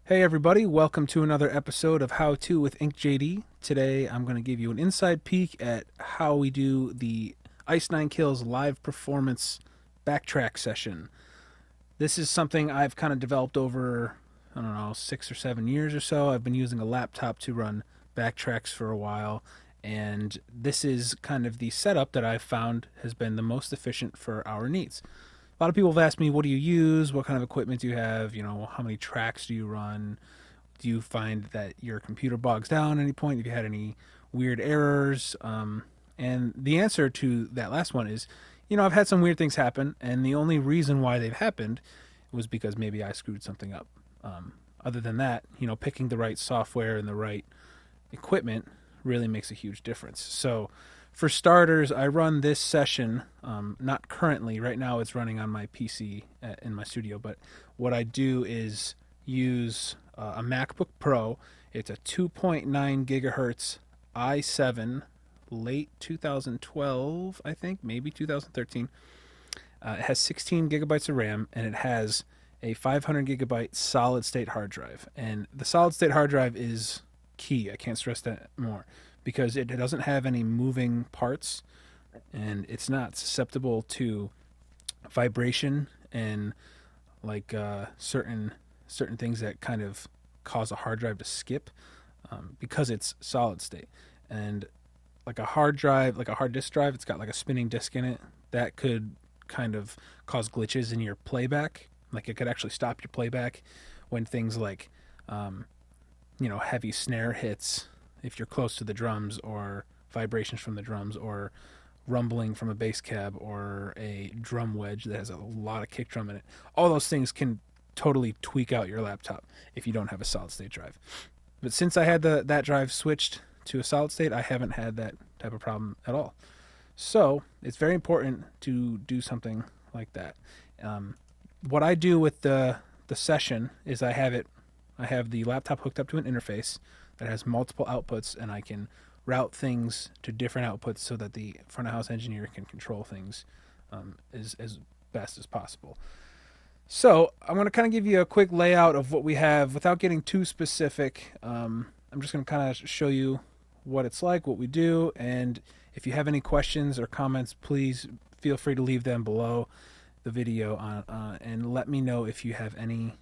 Hey everybody, welcome to another episode of How To with INKJD. Today I'm going to give you an inside peek at how we do the Ice 9 Kills live performance backtrack session. This is something I've kind of developed over, I don't know, 6 or 7 years or so. I've been using a laptop to run backtracks for a while, and this is kind of the setup that I've found has been the most efficient for our needs. A lot of people have asked me, what do you use? What kind of equipment do you have? How many tracks do you run? Do you find that your computer bogs down at any point? Have you had any weird errors? And the answer to that last one is, I've had some weird things happen, and the only reason why they've happened was because maybe I screwed something up. Other than that, picking the right software and the right equipment really makes a huge difference. So, for starters, I run this session, not currently. Right now it's running on my PC in my studio, but what I do is use a MacBook Pro. It's a 2.9 gigahertz i7, late 2012, I think, maybe 2013. It has 16 gigabytes of RAM, and it has a 500 gigabyte solid state hard drive. And the solid state hard drive is key. I can't stress that more, because it doesn't have any moving parts, and it's not susceptible to vibration and like certain things that kind of cause a hard drive to skip, because it's solid state. And like a hard drive, like a hard disk drive, it's got like a spinning disk in it that could kind of cause glitches in your playback. Like it could actually stop your playback when things like heavy snare hits, if you're close to the drums, or vibrations from the drums, or rumbling from a bass cab, or a drum wedge that has a lot of kick drum in it. All those things can totally tweak out your laptop if you don't have a solid state drive. But since I had that drive switched to a solid state, I haven't had that type of problem at all. So it's very important to do something like that. What I do with the session is I have the laptop hooked up to an interface that has multiple outputs, and I can route things to different outputs so that the front of house engineer can control things as best as possible. So I'm going to kind of give you a quick layout of what we have without getting too specific. I'm just going to kind of show you what it's like, what we do, and if you have any questions or comments, please feel free to leave them below the video and let me know if you have any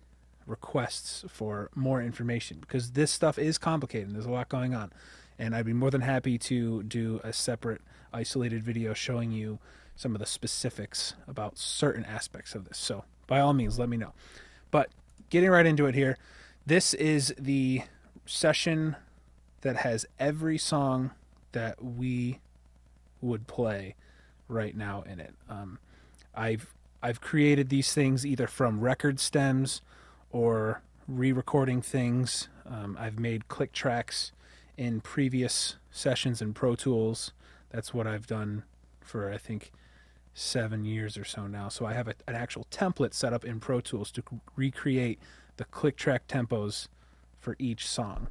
requests for more information, because this stuff is complicated and there's a lot going on, and I'd be more than happy to do a separate isolated video showing you some of the specifics about certain aspects of this. So by all means, let me know. But getting right into it here, this is the session that has every song that we would play right now in it. I've created these things either from record stems or re-recording things. I've made click tracks in previous sessions in Pro Tools. That's what I've done for, I think, 7 years or so now. So I have an actual template set up in Pro Tools to recreate the click track tempos for each song.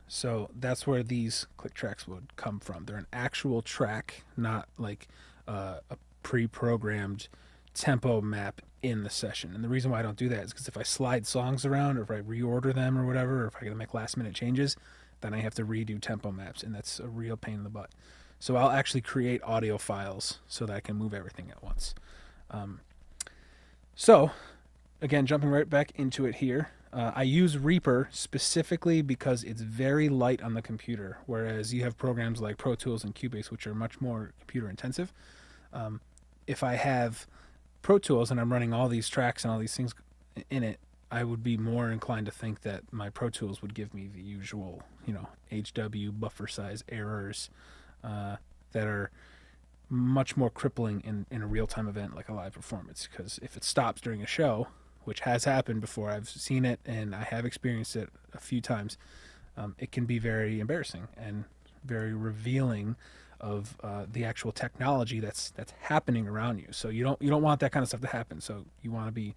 So that's where these click tracks would come from. They're an actual track, not like a pre-programmed tempo map in the session. And the reason why I don't do that is because if I slide songs around, or if I reorder them or whatever, or if I gotta make last minute changes, then I have to redo tempo maps, and that's a real pain in the butt. So I'll actually create audio files so that I can move everything at once. So again, jumping right back into it here, I use Reaper specifically because it's very light on the computer, whereas you have programs like Pro Tools and Cubase, which are much more computer intensive. If I have Pro Tools and I'm running all these tracks and all these things in it, I would be more inclined to think that my Pro Tools would give me the usual, HW buffer size errors that are much more crippling in a real-time event like a live performance. Because if it stops during a show, which has happened before, I've seen it and I have experienced it a few times, it can be very embarrassing and very revealing of the actual technology that's happening around you. So you don't want that kind of stuff to happen. So you want to be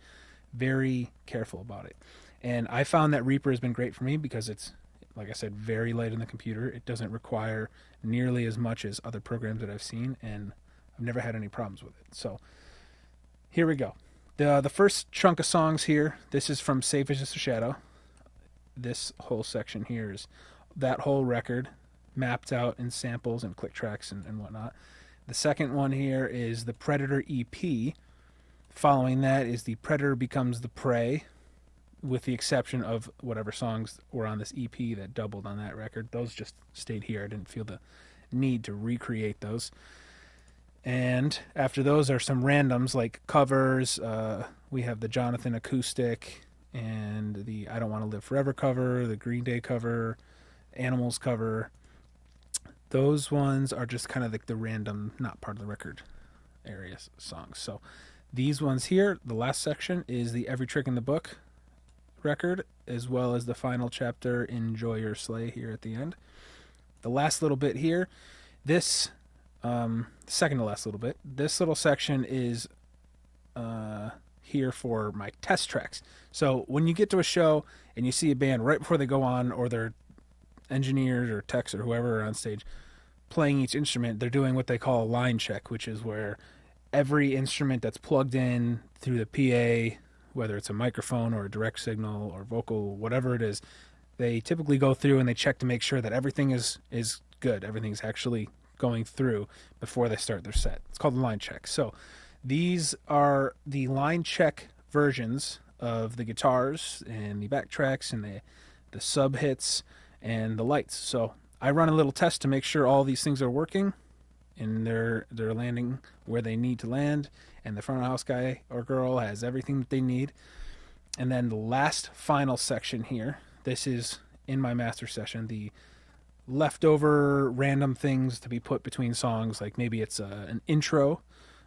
very careful about it. And I found that Reaper has been great for me because it's, like I said, very light on the computer. It doesn't require nearly as much as other programs that I've seen, and I've never had any problems with it. So here we go. The first chunk of songs here, this is from Safe as Just a Shadow. this whole section here is that whole record mapped out in samples and click tracks and whatnot. The second one here is the Predator EP. Following that is the Predator Becomes the Prey, with the exception of whatever songs were on this EP that doubled on that record. Those just stayed here. I didn't feel the need to recreate those. And after those are some randoms like covers. We have the Jonathan acoustic and the I Don't Want to Live Forever cover, the Green Day cover, Animals cover. Those ones are just kind of like the random, not part of the record area songs. So these ones here, the last section, is the Every Trick in the Book record, as well as the final chapter, Enjoy Your Sleigh, here at the end. The last little bit here, this second to last little bit, this little section is here for my test tracks. So when you get to a show and you see a band right before they go on, or their engineers or techs or whoever are on stage playing each instrument, they're doing what they call a line check, which is where every instrument that's plugged in through the PA, whether it's a microphone or a direct signal or vocal, whatever it is, they typically go through and they check to make sure that everything is good. Everything's actually going through before they start their set. It's called the line check. So these are the line check versions of the guitars and the backtracks and the sub hits and the lights. So I run a little test to make sure all these things are working and they're landing where they need to land, and the front of house guy or girl has everything that they need. And then the last final section here, this is in my master session, the leftover random things to be put between songs, like maybe it's an intro,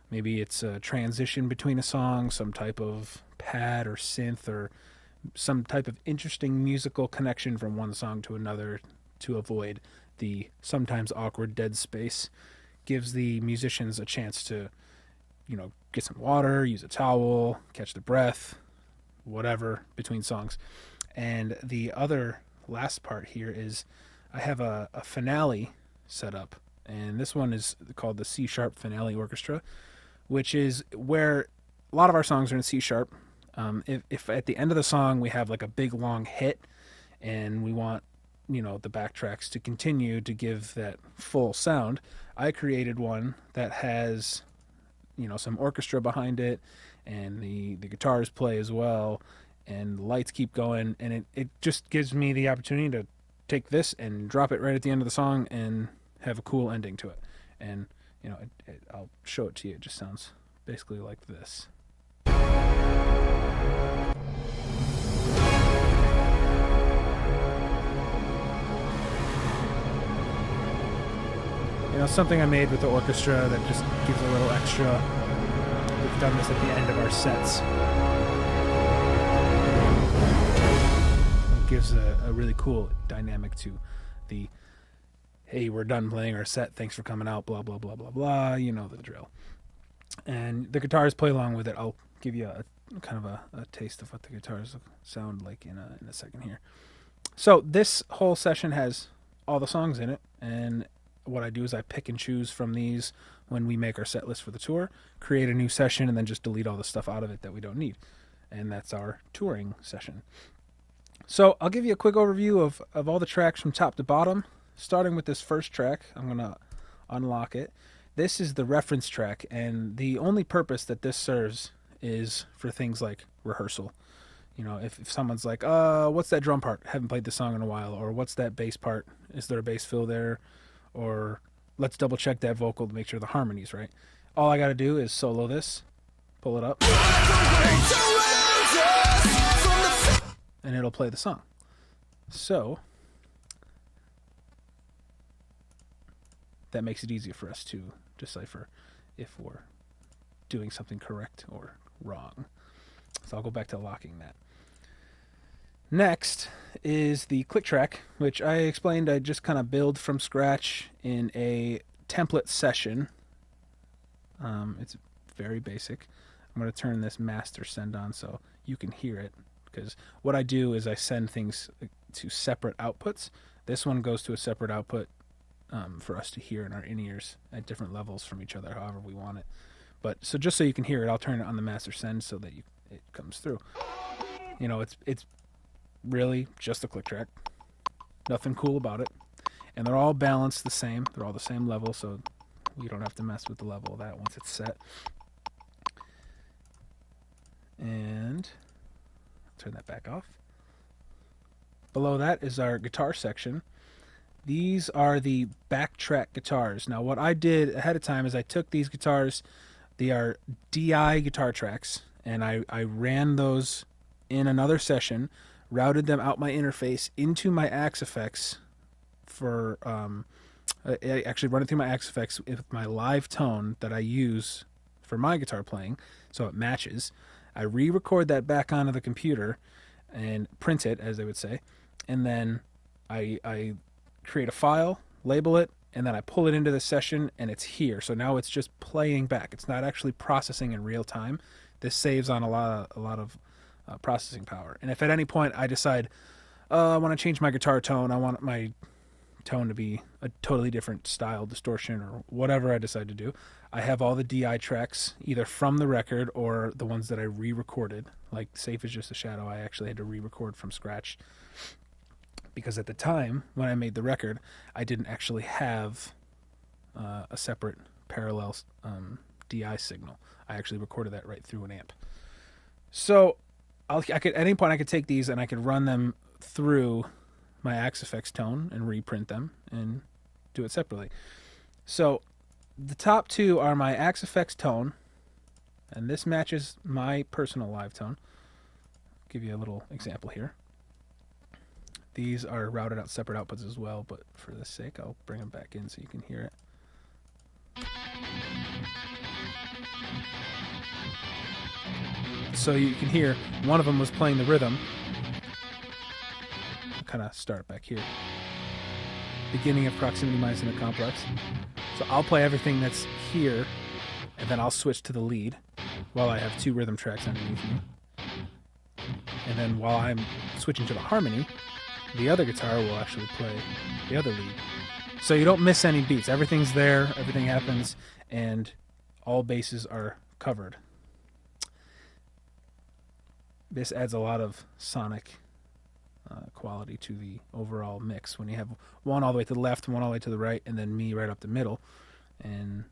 maybe it's a transition between a song, some type of pad or synth, or some type of interesting musical connection from one song to another to avoid the sometimes awkward dead space. Gives the musicians a chance to, get some water, use a towel, catch the breath, whatever, between songs. And the other last part here is I have a finale set up, and this one is called the C Sharp Finale Orchestra, which is where a lot of our songs are in C Sharp. If at the end of the song we have like a big long hit and we want the backtracks to continue to give that full sound, I created one that has some orchestra behind it, and the guitars play as well, and the lights keep going, and it just gives me the opportunity to take this and drop it right at the end of the song and have a cool ending to it. And I'll show it to you. It just sounds basically like this. Something I made with the orchestra that just gives a little extra. We've done this at the end of our sets. It gives a really cool dynamic to the, hey, we're done playing our set, thanks for coming out, blah, blah, blah, blah, blah, the drill. And the guitars play along with it. I'll give you a kind of a taste of what the guitars sound like in a second here. So this whole session has all the songs in it, and what I do is I pick and choose from these when we make our set list for the tour, create a new session, and then just delete all the stuff out of it that we don't need. And that's our touring session. So I'll give you a quick overview of all the tracks from top to bottom, starting with this first track. I'm going to unlock it. This is the reference track, and the only purpose that this serves is for things like rehearsal. If someone's like, what's that drum part? Haven't played the song in a while. Or what's that bass part? Is there a bass fill there? Or let's double check that vocal to make sure the harmony's right. All I got to do is solo this, pull it up, and it'll play the song. So that makes it easier for us to decipher if we're doing something correct or wrong. So I'll go back to locking that. Next is the click track, which I explained I just kind of build from scratch in a template session. It's very basic. I'm going to turn this master send on so you can hear it, because what I do is I send things to separate outputs. This one goes to a separate output for us to hear in our in-ears at different levels from each other, however we want it. But so just so you can hear it, I'll turn it on the master send so that it comes through. It's really just a click track. Nothing cool about it. And they're all balanced the same. They're all the same level, so you don't have to mess with the level of that once it's set. And turn that back off. Below that is our guitar section. These are the Backtrack guitars. Now, what I did ahead of time is I took these guitars. They are DI guitar tracks, and I ran those in another session, routed them out my interface into my AxeFX for I actually run it through my AxeFX with my live tone that I use for my guitar playing, so it matches. I re-record that back onto the computer and print it, as they would say, and then I create a file, label it, and then I pull it into the session, and it's here. So now it's just playing back. It's not actually processing in real time. This saves on a lot of processing power. And if at any point I decide I want to change my guitar tone, I want my tone to be a totally different style, distortion, or whatever I decide to do, I have all the DI tracks either from the record or the ones that I re-recorded. Like Safe is Just a Shadow, I actually had to re-record from scratch because at the time when I made the record, I didn't actually have a separate parallel DI signal. I actually recorded that right through an amp. So I could, at any point I could take these and I could run them through my AxeFX tone and reprint them and do it separately. So the top two are my AxeFX tone, and this matches my personal live tone. I'll give you a little example here. These are routed out separate outputs as well, but for the sake, I'll bring them back in so you can hear it. So you can hear one of them was playing the rhythm. I'll kind of start back here. Beginning of proximity minus inner complex. So I'll play everything that's here, and then I'll switch to the lead while I have two rhythm tracks underneath me. And then while I'm switching to the harmony, the other guitar will actually play the other lead. So you don't miss any beats. Everything's there, everything happens, and all bases are covered. This adds a lot of sonic quality to the overall mix when you have one all the way to the left, one all the way to the right, and then me right up the middle, and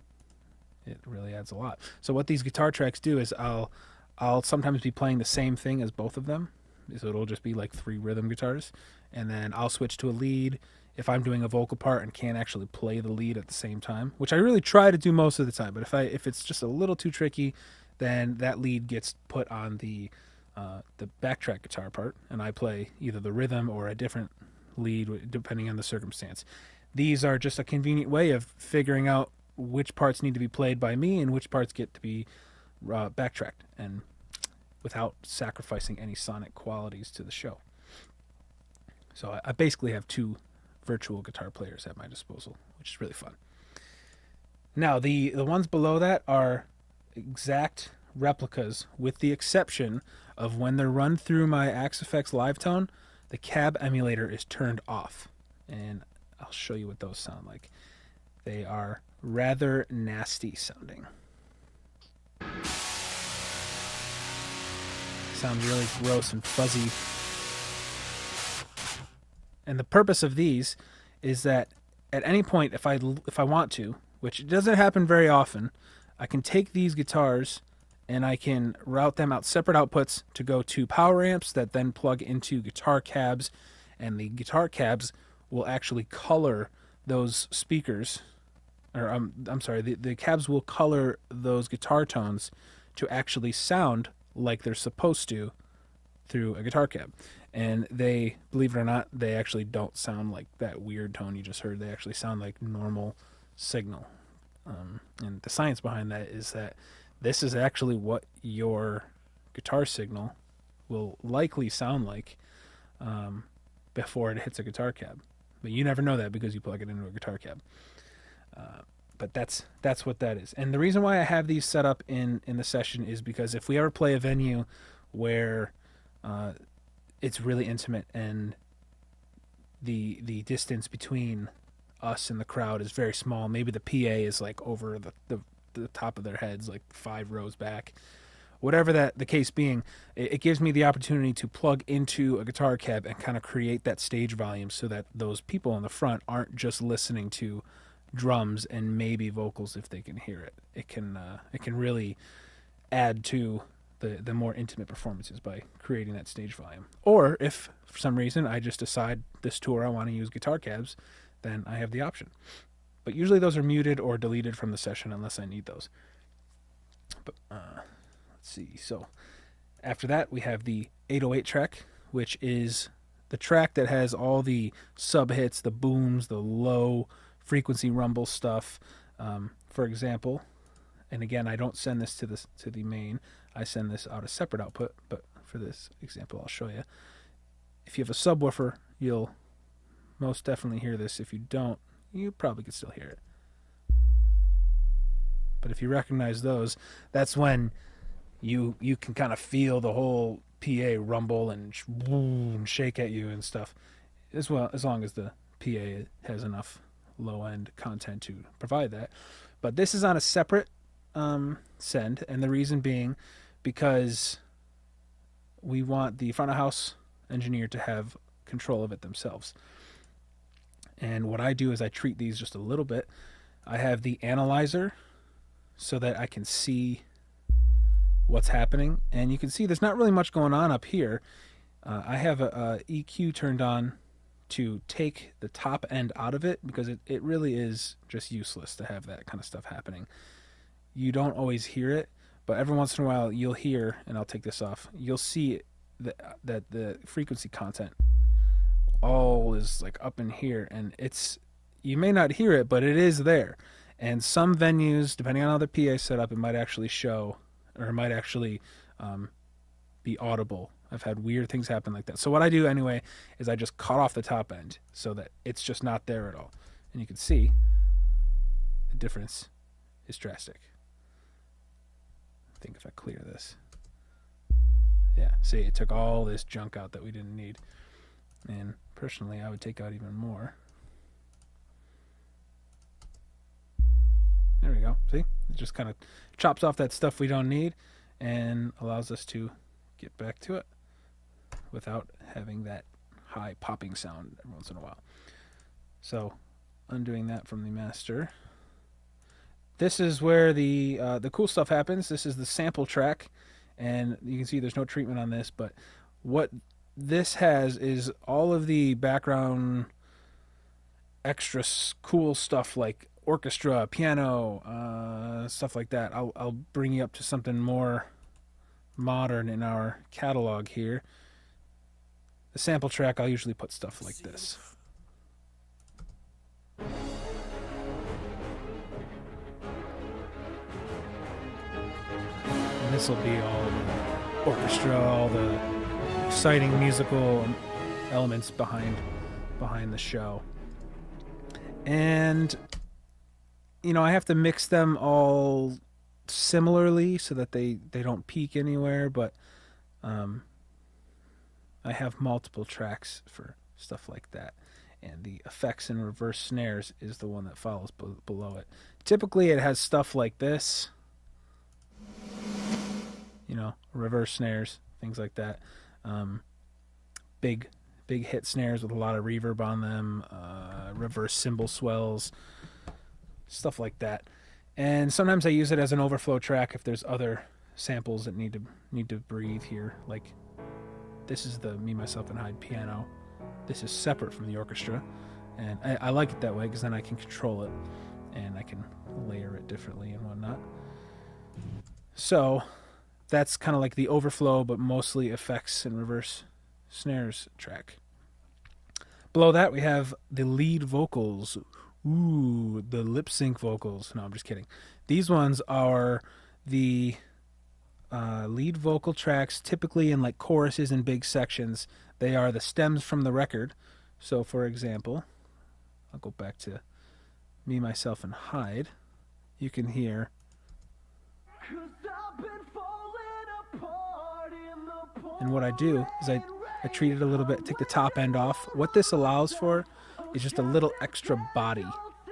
it really adds a lot. So what these guitar tracks do is I'll sometimes be playing the same thing as both of them, so it'll just be like 3 rhythm guitars, and then I'll switch to a lead if I'm doing a vocal part and can't actually play the lead at the same time, which I really try to do most of the time, but if it's just a little too tricky, then that lead gets put on the backtrack guitar part, and I play either the rhythm or a different lead depending on the circumstance. These are just a convenient way of figuring out which parts need to be played by me and which parts get to be backtracked, and without sacrificing any sonic qualities to the show. So I basically have 2 virtual guitar players at my disposal, which is really fun. Now the ones below that are exact replicas, with the exception of when they're run through my AxeFX live tone, the cab emulator is turned off, and I'll show you what those sound like. They are rather nasty sounding. Sound really gross and fuzzy. And the purpose of these is that at any point, if I want to, which doesn't happen very often, I can take these guitars and I can route them out separate outputs to go to power amps that then plug into guitar cabs, and the guitar cabs will actually color those speakers, or I'm sorry, the cabs will color those guitar tones to actually sound like they're supposed to through a guitar cab. And they, believe it or not, they actually don't sound like that weird tone you just heard. They actually sound like normal signal. And the science behind that is that this is actually what your guitar signal will likely sound like before it hits a guitar cab. But you never know that because you plug it into a guitar cab. But that's what that is. And the reason why I have these set up in the session is because if we ever play a venue where it's really intimate and the distance between us and the crowd is very small, maybe the PA is like over the top of their heads, like 5 rows back, whatever the case being, it gives me the opportunity to plug into a guitar cab and kind of create that stage volume so that those people in the front aren't just listening to drums and maybe vocals if they can hear it. It can really add to the more intimate performances by creating that stage volume. Or if for some reason I just decide this tour I want to use guitar cabs, then I have the option. But usually those are muted or deleted from the session unless I need those. But let's see. So after that, we have the 808 track, which is the track that has all the sub hits, the booms, the low frequency rumble stuff. For example, and again, I don't send this to the main. I send this out a separate output. But for this example, I'll show you. If you have a subwoofer, you'll most definitely hear this. If you don't, you probably could still hear it. But if you recognize those, that's when you can kind of feel the whole PA rumble and shake at you and stuff, as well, as long as the PA has enough low-end content to provide that. But this is on a separate send, and the reason being because we want the front of house engineer to have control of it themselves. And what I do is I treat these just a little bit. I have the analyzer so that I can see what's happening. And you can see there's not really much going on up here. I have a EQ turned on to take the top end out of it because it really is just useless to have that kind of stuff happening. You don't always hear it, but every once in a while you'll hear, and I'll take this off, you'll see that the frequency content all is like up in here, and you may not hear it, but it is there. And some venues, depending on how the PA is set up, it might actually show, or it might actually be audible. I've had weird things happen like that. So what I do anyway is I just cut off the top end so that it's just not there at all. And you can see the difference is drastic. I think if I clear this. Yeah, see, it took all this junk out that we didn't need. And personally, I would take out even more. There we go. See? It just kind of chops off that stuff we don't need and allows us to get back to it without having that high popping sound every once in a while. So, undoing that from the master. This is where the cool stuff happens. This is the sample track, and you can see there's no treatment on this, but what this has is all of the background extra cool stuff like orchestra, piano, stuff like that. I'll bring you up to something more modern in our catalog here. The sample track, I'll usually put stuff like this. And this will be all the orchestra, all the exciting musical elements behind the show. And you know, I have to mix them all similarly so that they don't peak anywhere, but I have multiple tracks for stuff like that. And the effects and reverse snares is the one that follows below it. Typically it has stuff like this, you know, reverse snares, things like that. Big hit snares with a lot of reverb on them, reverse cymbal swells, stuff like that. And sometimes I use it as an overflow track if there's other samples that need to breathe here. Like this is the Me, Myself, and Hyde piano. This is separate from the orchestra, and I like it that way because then I can control it and I can layer it differently and whatnot. So that's kind of like the overflow, but mostly effects and reverse snares track. Below that we have the lead vocals. Ooh, the lip sync vocals. No, I'm just kidding. These ones are the lead vocal tracks, typically in like choruses and big sections. They are the stems from the record. So for example, I'll go back to Me, Myself, and Hyde. You can hear and what I do is I treat it a little bit, take the top end off. What this allows for is just a little extra body.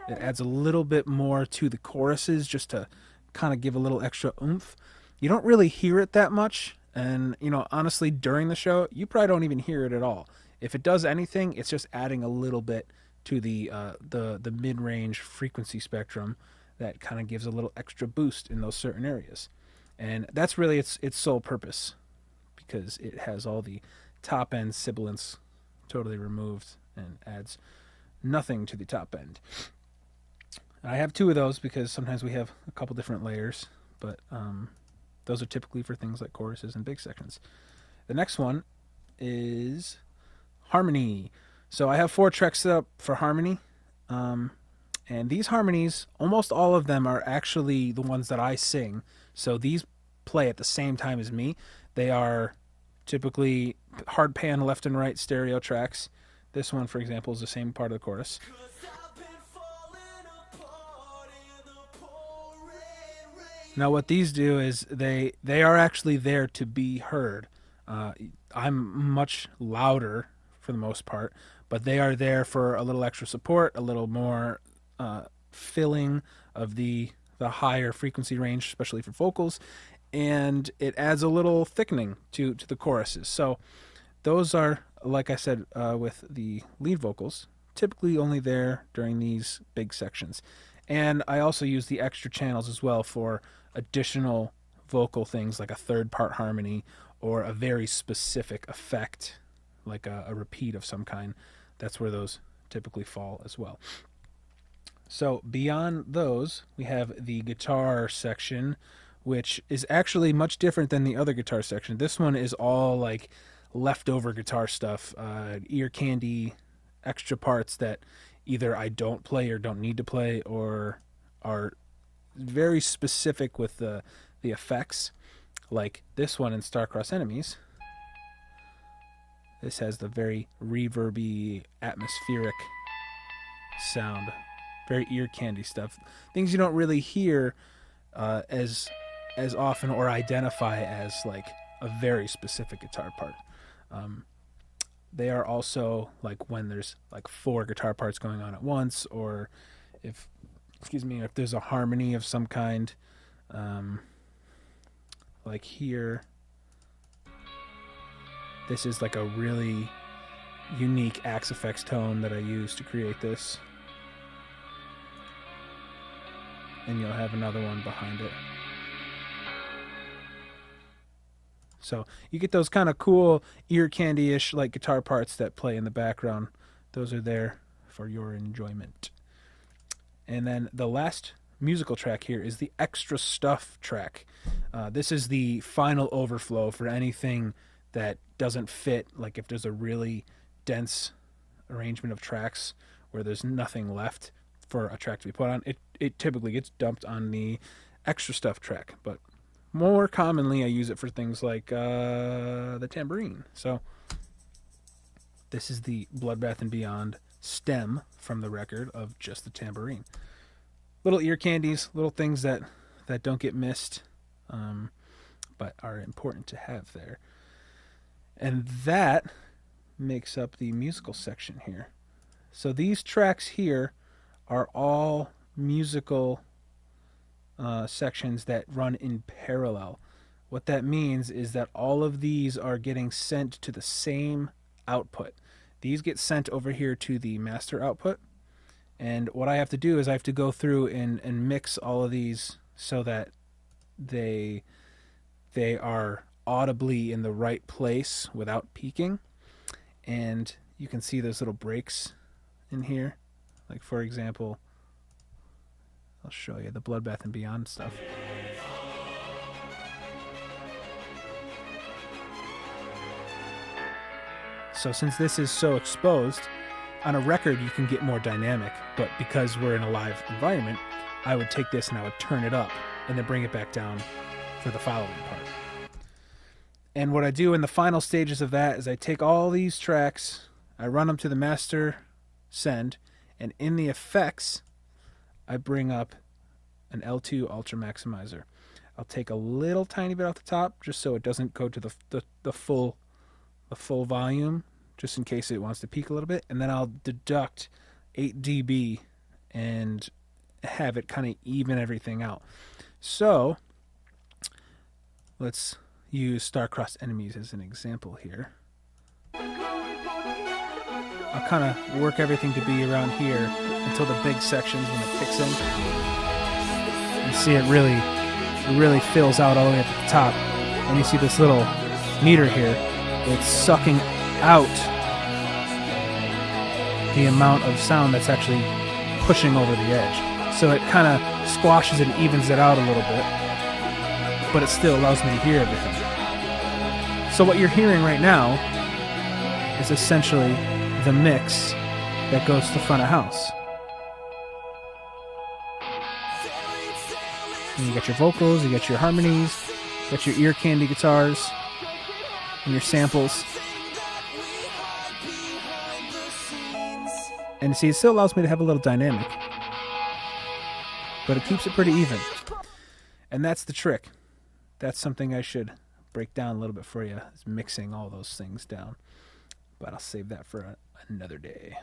It adds a little bit more to the choruses just to kind of give a little extra oomph. you don't really hear it that much. And, you know, honestly, during the show, you probably don't even hear it at all. If it does anything, it's just adding a little bit to the mid-range frequency spectrum that kind of gives a little extra boost in those certain areas. And that's really its sole purpose, because it has all the top end sibilants totally removed and adds nothing to the top end. I have two of those because sometimes we have a couple different layers, but those are typically for things like choruses and big sections. The next one is harmony. So I have 4 tracks set up for harmony. And these harmonies, almost all of them are actually the ones that I sing. So these play at the same time as me. They are typically hard pan left and right stereo tracks. This one, for example, is the same part of the chorus. Now what these do is they are actually there to be heard. I'm much louder for the most part, but they are there for a little extra support, a little more filling of the higher frequency range, especially for vocals, and it adds a little thickening to the choruses. So those are, like I said, with the lead vocals, typically only there during these big sections. And I also use the extra channels as well for additional vocal things like a third part harmony or a very specific effect like a repeat of some kind. That's where those typically fall as well. So beyond those, we have the guitar section, which is actually much different than the other guitar section. This one is all like leftover guitar stuff, ear candy, extra parts that either I don't play or don't need to play, or are very specific with the effects. Like this one in Star-Crossed Enemies. This has the very reverby, atmospheric sound. Very ear candy stuff. Things you don't really hear as often or identify as like a very specific guitar part. They are also like when there's like 4 guitar parts going on at once, or if there's a harmony of some kind, like here. This is like a really unique AxeFX tone that I use to create this. And you'll have another one behind it. So you get those kind of cool ear candy-ish like guitar parts that play in the background. Those are there for your enjoyment. And then the last musical track here is the extra stuff track. This is the final overflow for anything that doesn't fit, like if there's a really dense arrangement of tracks where there's nothing left for a track to be put on, it typically gets dumped on the extra stuff track. But more commonly I use it for things like the tambourine. So this is the Bloodbath and Beyond stem from the record of just the tambourine. Little ear candies, little things that don't get missed, but are important to have there. And that makes up the musical section here. So these tracks here are all musical sections that run in parallel. What that means is that all of these are getting sent to the same output. These get sent over here to the master output. And what I have to do is I have to go through and mix all of these so that they are audibly in the right place without peaking. And you can see those little breaks in here. Like for example, I'll show you the Bloodbath and Beyond stuff. So since this is so exposed, on a record you can get more dynamic, but because we're in a live environment, I would take this and I would turn it up and then bring it back down for the following part. And what I do in the final stages of that is I take all these tracks, I run them to the master send, and in the effects, I bring up an L2 Ultra Maximizer. I'll take a little tiny bit off the top just so it doesn't go to the full volume, just in case it wants to peak a little bit, and then I'll deduct 8 dB and have it kind of even everything out. So let's use Star-Crossed Enemies as an example here. I'll kind of work everything to be around here until the big sections when it kicks in. You see it really fills out all the way up at the top. And you see this little meter here. It's sucking out the amount of sound that's actually pushing over the edge. So it kind of squashes and evens it out a little bit, but it still allows me to hear everything. So what you're hearing right now is essentially the mix that goes to front of house. And you got your vocals, you got your harmonies, you got your ear candy guitars, and your samples. And see, it still allows me to have a little dynamic, but it keeps it pretty even. And that's the trick. That's something I should break down a little bit for you, is mixing all those things down. But I'll save that for another day.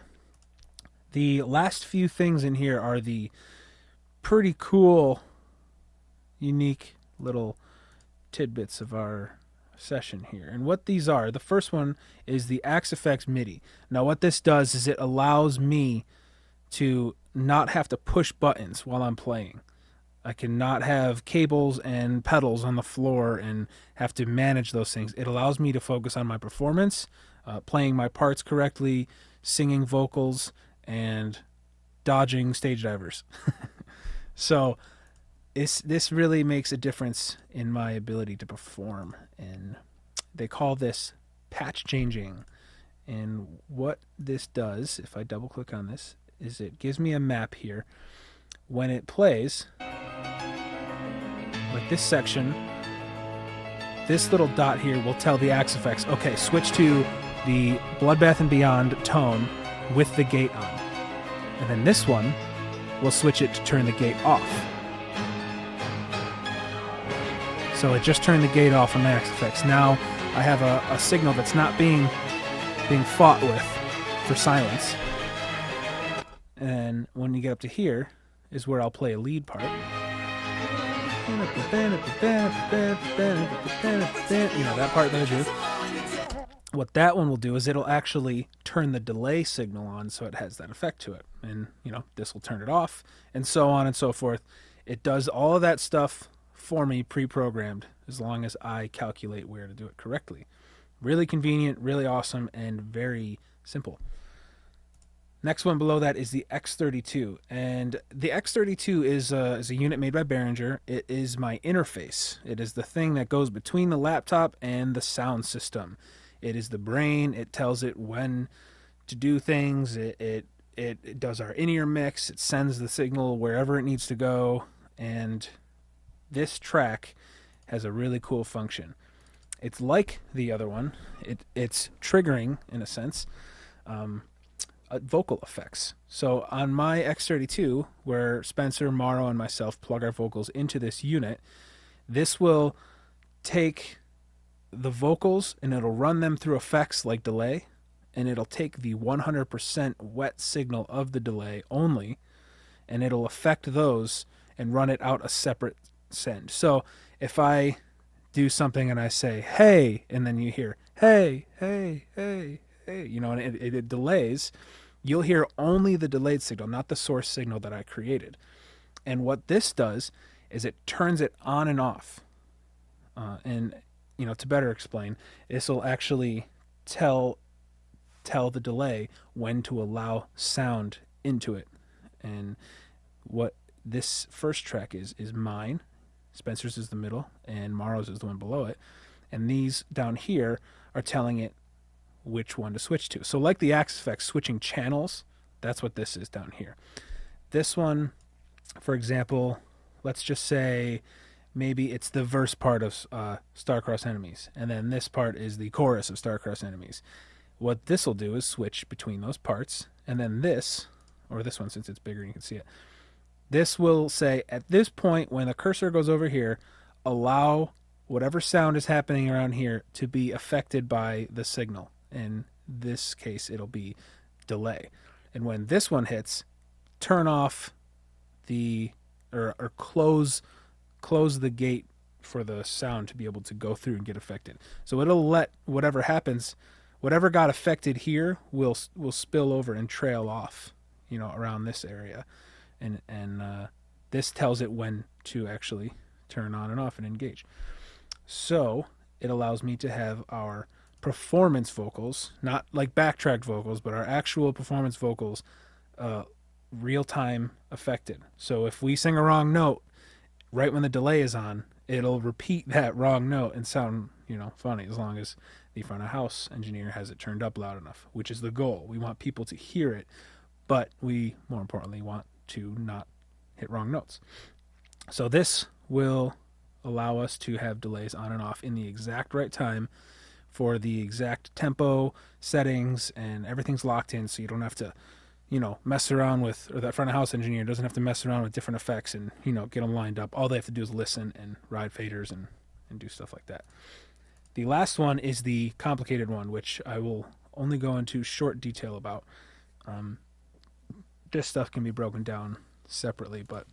The last few things in here are the pretty cool, unique little tidbits of our session here. And what these are, the first one is the AxeFX MIDI. Now what this does is it allows me to not have to push buttons while I'm playing. I can not have cables and pedals on the floor and have to manage those things. It allows me to focus on my performance, playing my parts correctly, singing vocals, and dodging stage divers. So this really makes a difference in my ability to perform, and they call this patch changing. And what this does, if I double click on this, is it gives me a map here. When it plays, like this section, this little dot here will tell the AxeFX, okay, switch to the Bloodbath and Beyond tone with the gate on. And then this one will switch it to turn the gate off. So it just turned the gate off on the AxeFX. Now I have a signal that's not being fought with for silence. And when you get up to here is where I'll play a lead part. You know, that part that I do. What that one will do is it'll actually turn the delay signal on, so it has that effect to it. And, you know, this will turn it off, and so on and so forth. It does all of that stuff for me pre-programmed, as long as I calculate where to do it correctly. Really convenient, really awesome, and very simple. Next one below that is the X32, and the X32 is a unit made by Behringer. It is my interface. It is the thing that goes between the laptop and the sound system. It is the brain. It tells it when to do things. It does our in-ear mix. It sends the signal wherever it needs to go, and this track has a really cool function. It's like the other one. It's triggering, in a sense, vocal effects. So on my X32, where Spencer, Morrow, and myself plug our vocals into this unit, this will take the vocals and it'll run them through effects like delay, and it'll take the 100% wet signal of the delay only, and it'll affect those and run it out a separate send. So if I do something and I say, hey, and then you hear, hey, hey, hey, hey, you know, and it delays, you'll hear only the delayed signal, not the source signal that I created. And what this does is it turns it on and off. And, you know, to better explain, this will actually tell the delay when to allow sound into it. And what this first track is mine. Spencer's is the middle, and Morrow's is the one below it. And these down here are telling it which one to switch to. So like the AxeFX switching channels, that's what this is down here. This one, for example, let's just say maybe it's the verse part of Star-Crossed Enemies, and then this part is the chorus of Star-Crossed Enemies. What this will do is switch between those parts, and then this, or this one since it's bigger you can see it, this will say, at this point, when the cursor goes over here, allow whatever sound is happening around here to be affected by the signal. In this case, it'll be delay. And when this one hits, turn off the, or close the gate for the sound to be able to go through and get affected. So it'll let whatever happens, whatever got affected here will spill over and trail off, around this area, and this tells it when to actually turn on and off and engage. So it allows me to have our performance vocals, not like backtracked vocals, but our actual performance vocals, real time affected. So if we sing a wrong note right when the delay is on, it'll repeat that wrong note and sound, funny, as long as the front of house engineer has it turned up loud enough, which is the goal. We want people to hear it, but we, more importantly, want to not hit wrong notes. So this will allow us to have delays on and off in the exact right time for the exact tempo settings, and everything's locked in, so you don't have to mess around with, or that front of house engineer doesn't have to mess around with different effects and, get them lined up. All they have to do is listen and ride faders and do stuff like that. The last one is the complicated one, which I will only go into short detail about. This stuff can be broken down separately, but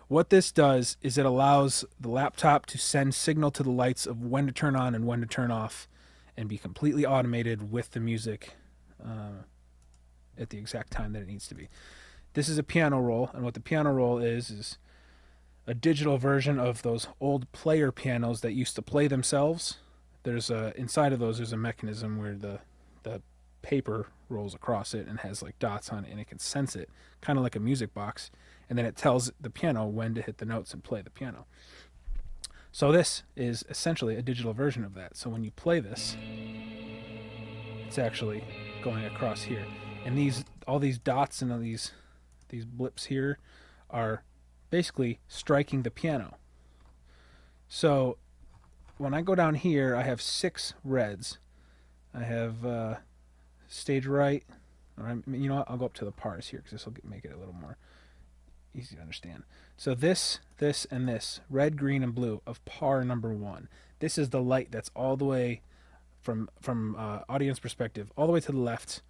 what this does is it allows the laptop to send signal to the lights of when to turn on and when to turn off, and be completely automated with the music at the exact time that it needs to be. This is a piano roll, and what the piano roll is a digital version of those old player pianos that used to play themselves. There's inside of those, there's a mechanism where the paper rolls across it and has like dots on it, and it can sense it, kind of like a music box, and then it tells the piano when to hit the notes and play the piano. So this is essentially a digital version of that. So when you play this, it's actually going across here. And all these dots and all these blips here are basically striking the piano. So when I go down here, I have 6 reds. I have stage right. Or you know what? I'll go up to the pars here, because this will make it a little more easy to understand. So this, and this, red, green, and blue of par number 1. This is the light that's all the way from audience perspective, all the way to the left.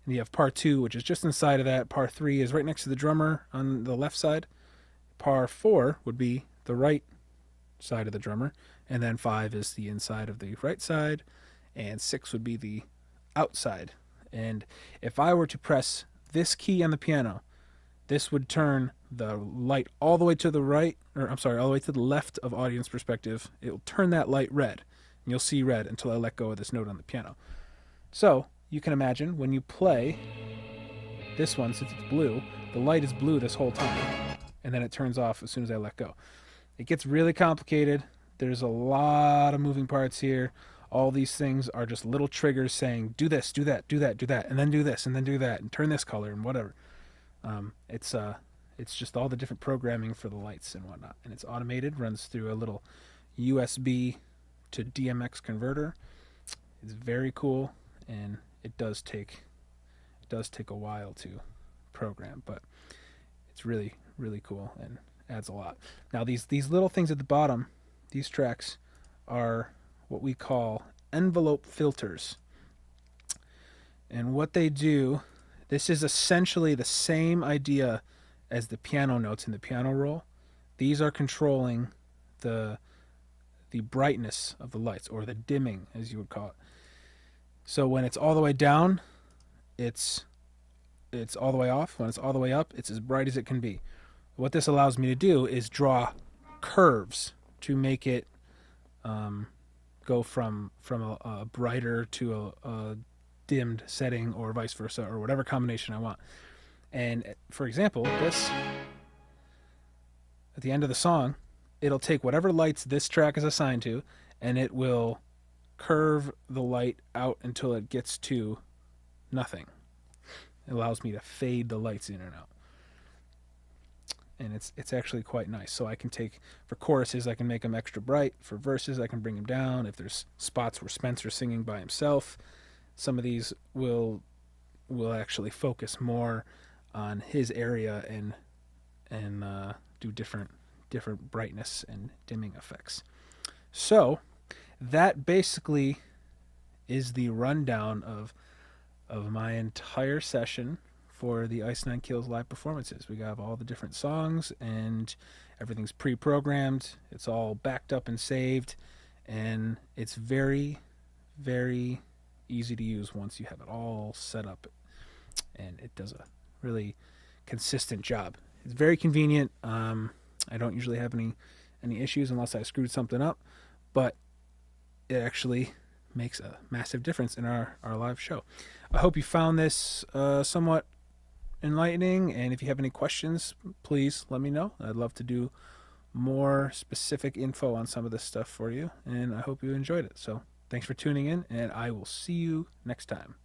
And you have par 2, which is just inside of that. Par 3 is right next to the drummer on the left side. Par 4 would be the right side of the drummer. And then 5 is the inside of the right side. And 6 would be the outside. And if I were to press this key on the piano, this would turn the light all the way to the right, or I'm sorry, all the way to the left of audience perspective. It will turn that light red, and you'll see red until I let go of this note on the piano. So you can imagine when you play this one, since it's blue, the light is blue this whole time, and then it turns off as soon as I let go. It gets really complicated. There's a lot of moving parts here. All these things are just little triggers saying, do this, do that, do that, do that, and then do this, and then do that, and turn this color, and whatever. It's just all the different programming for the lights and whatnot, and it's automated, runs through a little USB to DMX converter. It's very cool, and it does take a while to program, but it's really, really cool and adds a lot. Now these little things at the bottom, these tracks, are what we call envelope filters, and what they do, this is essentially the same idea as the piano notes in the piano roll. These are controlling the brightness of the lights, or the dimming, as you would call it. So when it's all the way down, it's all the way off. When it's all the way up, it's as bright as it can be. What this allows me to do is draw curves to make it go from a brighter to a dimmed setting, or vice versa, or whatever combination I want. And for example, this, at the end of the song, it'll take whatever lights this track is assigned to, and it will curve the light out until it gets to nothing. It allows me to fade the lights in and out. And it's actually quite nice. So I can take, for choruses, I can make them extra bright. For verses, I can bring them down. If there's spots where Spencer's singing by himself, some of these will actually focus more on his area and do different brightness and dimming effects. So that basically is the rundown of my entire session for the Ice Nine Kills live performances. We have all the different songs, and everything's pre-programmed. It's all backed up and saved, and it's very, very easy to use once you have it all set up, and it does a really consistent job. It's very convenient. I don't usually have any issues unless I screwed something up, but it actually makes a massive difference in our live show. I hope you found this somewhat enlightening, and if you have any questions, please let me know. I'd love to do more specific info on some of this stuff for you, and I hope you enjoyed it. So thanks for tuning in, and I will see you next time.